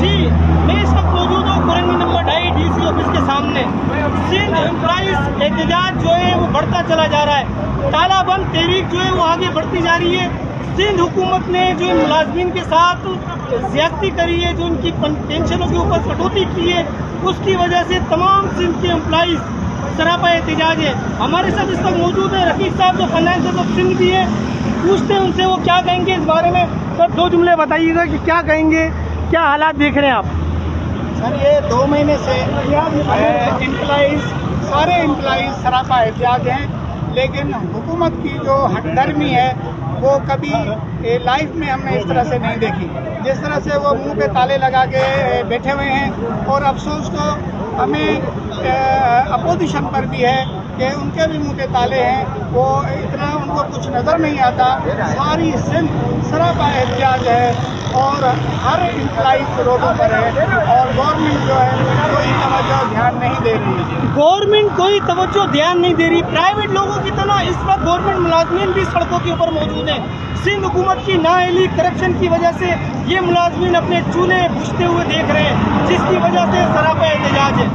جی میں اس وقت موجود ہوں کالونی نمبر 2.5 DC آفس کے سامنے. سندھ امپلائیز احتجاج جو ہے وہ بڑھتا چلا جا رہا ہے. تالا بند تحریک جو ہے وہ آگے بڑھتی جا رہی ہے. سندھ حکومت نے جو ملازمین کے ساتھ زیادتی کری ہے, جو ان کی پینشنوں کے اوپر کٹوتی کی ہے, اس کی وجہ سے تمام سندھ کے امپلائیز سراپا احتجاج ہے. ہمارے ساتھ اس وقت موجود ہے رفیق صاحب جو فائنانسر آف سندھ بھی ہے. پوچھتے ہیں ان سے وہ کیا کہیں گے اس بارے میں. سر 2 جملے بتائیے گا کہ کیا کہیں گے, کیا حالات دیکھ رہے ہیں آپ؟ سر یہ 2 مہینے سے سارے امپلائیز سراپا احتجاج ہیں, لیکن حکومت کی جو ہٹ درمی ہے وہ کبھی لائف میں ہم نے اس طرح سے نہیں دیکھی. جس طرح سے وہ منہ پہ تالے لگا کے بیٹھے ہوئے ہیں, اور افسوس تو ہمیں اپوزیشن پر بھی ہے کہ ان کے بھی منہ پہ تالے ہیں, وہ اتنا ان کو کچھ نظر نہیں آتا. ساری سندھ سراپا احتجاج ہے اور ہر امپلائیز روڈوں پر ہے, اور گورنمنٹ جو ہے کوئی توجہ دھیان نہیں دے رہی. گورنمنٹ کوئی توجہ دھیان نہیں دے رہی. پرائیویٹ لوگوں کی طرح اس وقت گورنمنٹ ملازمین بھی سڑکوں کے اوپر موجود ہیں. سندھ حکومت کی نااہلی کرپشن کی وجہ سے یہ ملازمین اپنے چولہے بجھتے ہوئے دیکھ رہے ہیں, جس کی وجہ سے سراپا احتجاج ہے.